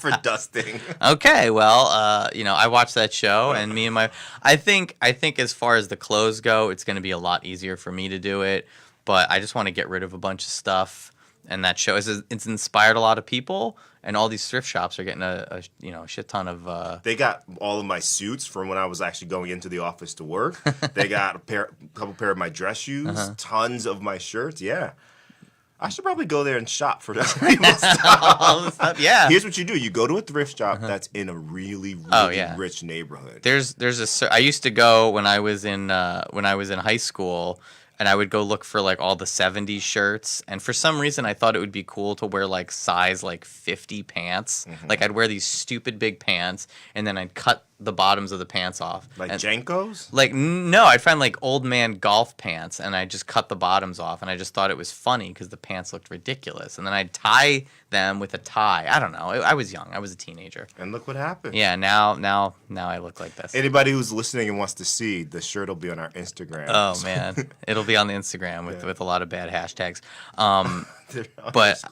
for dusting. Okay, well, I watched that show, and me and I think as far as the clothes go, it's going to be a lot easier for me to do it. But I just want to get rid of a bunch of stuff, and that show it's inspired a lot of people, and all these thrift shops are getting a shit ton of. They got all of my suits from when I was actually going into the office to work. They got a couple pair of my dress shoes, tons of my shirts. Yeah, I should probably go there and shop for that all the stuff. Yeah. Here's what you do: you go to a thrift shop that's in a really rich neighborhood. I used to go when I was in high school. And I would go look for like all the 70s shirts. And for some reason, I thought it would be cool to wear like size like 50 pants. Mm-hmm. Like I'd wear these stupid big pants, and then I'd cut the bottoms of the pants off. Like Jankos? Like, no, I'd find like old man golf pants, and I'd just cut the bottoms off. And I just thought it was funny because the pants looked ridiculous. And then I'd tie them with a tie. I don't know. I was young. I was a teenager. And look what happened. Yeah, now I look like this. Anybody who's listening and wants to see, the shirt will be on our Instagram. Oh, man. It'll be on the Instagram with a lot of bad hashtags. But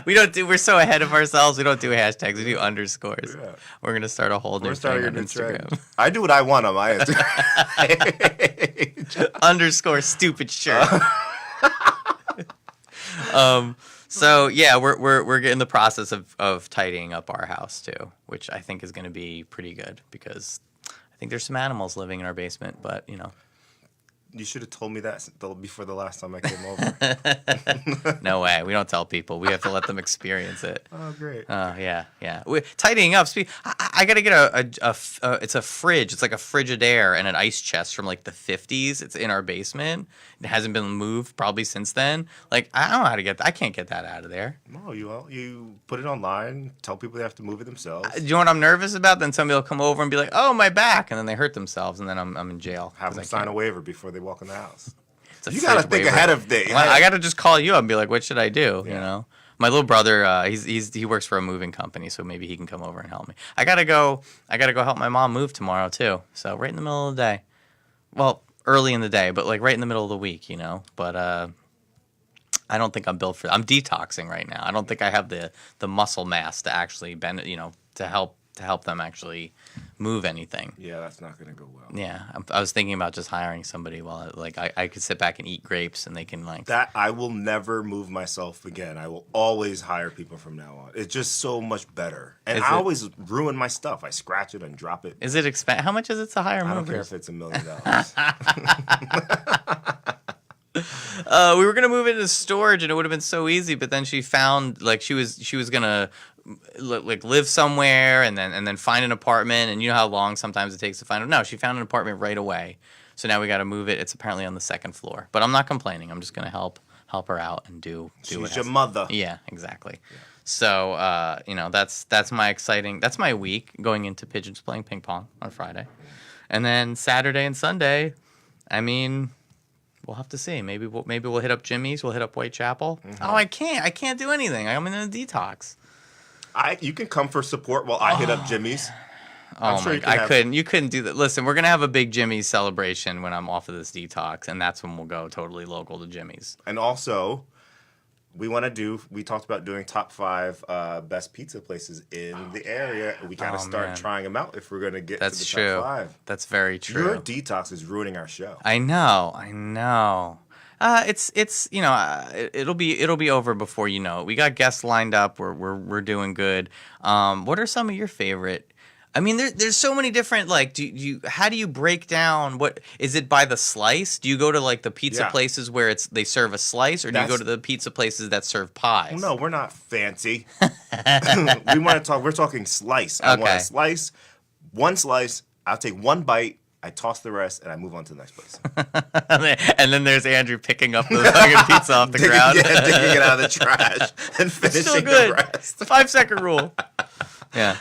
we're so ahead of ourselves. We don't do hashtags. We do underscores. Yeah. We're going to start a whole new thing on Instagram. Trend. I do what I want on my Instagram. Underscore stupid shirt. So yeah, we're in the process of tidying up our house too, which I think is going to be pretty good because I think there's some animals living in our basement, but You should have told me that before the last time I came over. No way. We don't tell people. We have to let them experience it. Oh, great. Yeah. We're tidying up. I got to get it's a fridge. It's like a Frigidaire and an ice chest from like the 50s. It's in our basement. It hasn't been moved probably since then. Like, I don't know how to get that. I can't get that out of there. No, you put it online, tell people they have to move it themselves. Do you know what I'm nervous about? Then somebody will come over and be like, oh, my back. And then they hurt themselves. And then I'm in jail. Have them sign a waiver before they walk in the house. You got to think ahead of things. I got to just call you up and be like, what should I do? Yeah. You know? My little brother, he works for a moving company, so maybe he can come over and help me. I gotta go help my mom move tomorrow too. So right in the middle of the day. Well, early in the day, but like right in the middle of the week, you know. But I don't think I'm built for. I'm detoxing right now. I don't think I have the muscle mass to actually bend, you know, to help them actually move anything. Yeah, that's not gonna go well. Yeah, I was thinking about just hiring somebody while I could sit back and eat grapes and they can like that. I will never move myself again. I will always hire people from now on. It's just so much better. And I always ruin my stuff. I scratch it and drop it. Is it how much is it to hire movers? I don't care if it's $1 million. We were gonna move it into storage, and it would have been so easy. But then she found like she was gonna like live somewhere, and then find an apartment. And you know how long sometimes it takes to find it. No, she found an apartment right away. So now we got to move it. It's apparently on the second floor. But I'm not complaining. I'm just gonna help her out and do. She's your mother. Yeah, exactly. Yeah. So you know that's my week going into Pigeons playing ping pong on Friday, and then Saturday and Sunday. I mean. We'll have to see. Maybe we'll hit up Jimmy's. We'll hit up Whitechapel. Mm-hmm. Oh, I can't do anything. I'm in a detox. You can come for support while I hit up Jimmy's. You couldn't do that. Listen, we're gonna have a big Jimmy's celebration when I'm off of this detox, and that's when we'll go totally local to Jimmy's. And also, we talked about doing top 5 best pizza places in the area. We got to start trying them out if we're going to get to the top 5. That's very true. Your detox is ruining our show. I know. It's you know it'll be over before you know it. We got guests lined up. We're doing good. What are some of your favorite? I mean, there's so many different, like, how do you break down, what, is it by the slice? Do you go to, like, the pizza places where they serve a slice, or do you go to the pizza places that serve pies? No, we're not fancy. We're talking slice. I want a slice, one slice, I'll take one bite, I toss the rest, and I move on to the next place. And then there's Andrew picking up the fucking pizza off the ground. Yeah, digging it out of the trash and finishing the rest. 5-second rule. Yeah.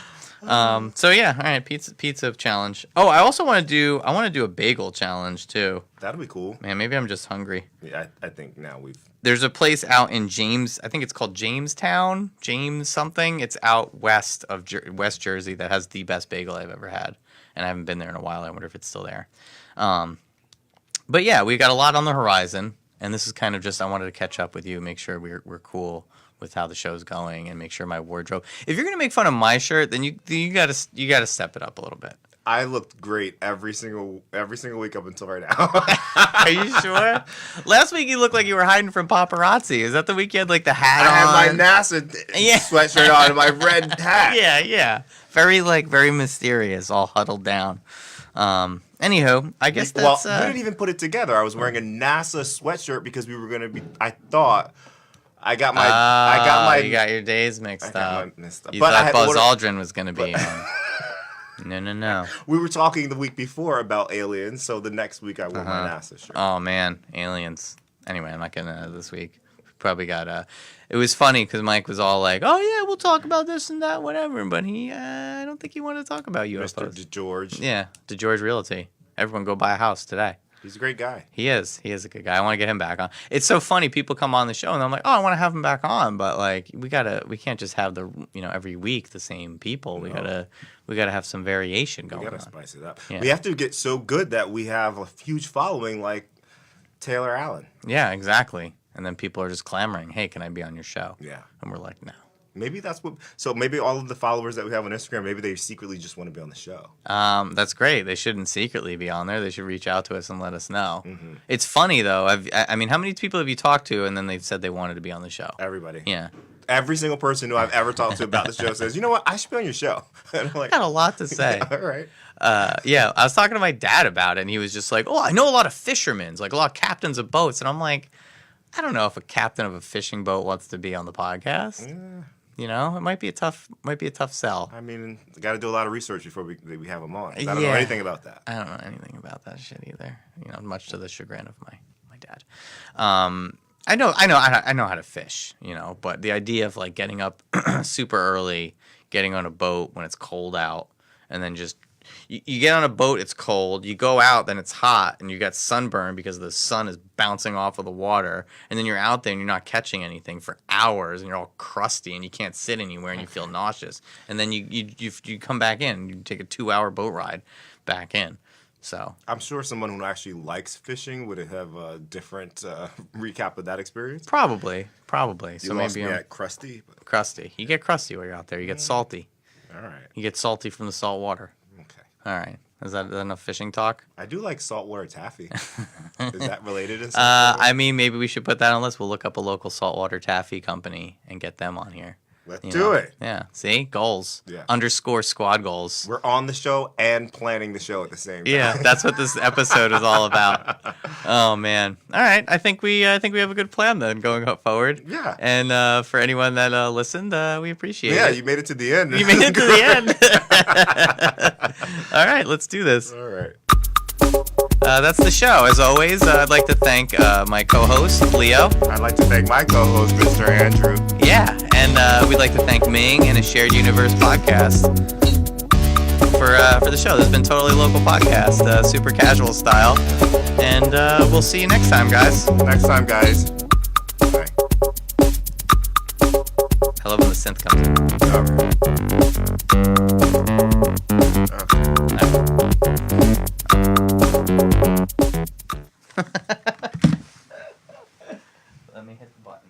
So yeah, all right, pizza challenge. Oh, I also want to do a bagel challenge too. That'd be cool. Man, maybe I'm just hungry. Yeah, I think now there's a place out in James, I think it's called Jamestown, James something. It's out west of West Jersey that has the best bagel I've ever had. And I haven't been there in a while. I wonder if it's still there. But yeah, we got a lot on the horizon, and this is kind of just, I wanted to catch up with you, make sure we're cool with how the show's going, and make sure my wardrobe. If you're gonna make fun of my shirt, then you gotta step it up a little bit. I looked great every single week up until right now. Are you sure? Last week you looked like you were hiding from paparazzi. Is that the week you had like the hat on? I had my NASA sweatshirt on and my red hat. Yeah. Very mysterious, all huddled down. Anywho, I guess that's. Well, we didn't even put it together. I was wearing a NASA sweatshirt because we were gonna be. I thought. I got my. You got your days mixed up. You but thought Buzz Aldrin was going to be on. No. We were talking the week before about aliens, so the next week I wore my NASA shirt. Oh man, aliens. Anyway, I'm not gonna this week. Probably got It was funny because Mike was all like, "Oh yeah, we'll talk about this and that, whatever." But I don't think he wanted to talk about UFOs. Mr. DeGeorge. Yeah, DeGeorge Realty. Everyone go buy a house today. He's a great guy. He is. He is a good guy. I want to get him back on. It's so funny. People come on the show and I'm like, oh, I want to have him back on, but like we can't just have every week the same people. No. We gotta have some variation going on. We gotta spice it up. Yeah. We have to get so good that we have a huge following like Taylor Allen. Yeah, exactly. And then people are just clamoring, hey, can I be on your show? Yeah. And we're like, no. Maybe that's what. So maybe all of the followers that we have on Instagram, maybe they secretly just want to be on the show. That's great. They shouldn't secretly be on there. They should reach out to us and let us know. Mm-hmm. It's funny though. I mean, how many people have you talked to and then they've said they wanted to be on the show? Everybody. Yeah. Every single person who I've ever talked to about the show says, you know what, I should be on your show. And I'm like, I got a lot to say. all right. Yeah, I was talking to my dad about it, and he was just like, "Oh, I know a lot of fishermen, like a lot of captains of boats," and I'm like, "I don't know if a captain of a fishing boat wants to be on the podcast. Yeah. You know, it might be a tough sell." I mean, got to do a lot of research before we have them on. 'Cause I don't know Yeah. anything about that. I don't know anything about that shit either. You know, much to the chagrin of my dad. I know how to fish. You know, but the idea of like getting up super early, getting on a boat when it's cold out, and then just you get on a boat, it's cold. You go out, then it's hot, and you got sunburn because the sun is bouncing off of the water. And then you're out there and you're not catching anything for hours, and you're all crusty, and you can't sit anywhere, and you feel nauseous. And then you come back in, you take a 2-hour boat ride back in. So I'm sure someone who actually likes fishing would have a different recap of that experience. probably. You So lost maybe me I'm at crusty. But, crusty. You get crusty while you're out there. You get salty. all right. You get salty from the salt water. Okay. All right. Is that enough fishing talk? I do like saltwater taffy. Is that related in some way? I mean, maybe we should put that on the list. We'll look up a local saltwater taffy company and get them on here. Let's You do know? it. Yeah. See? Goals. Yeah. _ squad goals. We're on the show and planning the show at the same time. Yeah, that's what this episode is all about. Oh man! All right, I think we have a good plan then going forward. Yeah. And for anyone that listened, we appreciate Yeah, it. you made it to the end. You made it to the end. All right, let's do this. All right. That's the show. As always, I'd like to thank my co-host Leo. I'd like to thank my co-host, Mr. Andrew. Yeah, and we'd like to thank Ming and a Shared Universe podcast for the show. This has been Totally Local Podcast, super casual style. And we'll see you next time, guys. Next time, guys. Bye. I love when the synth comes in. All right. Let me hit the button.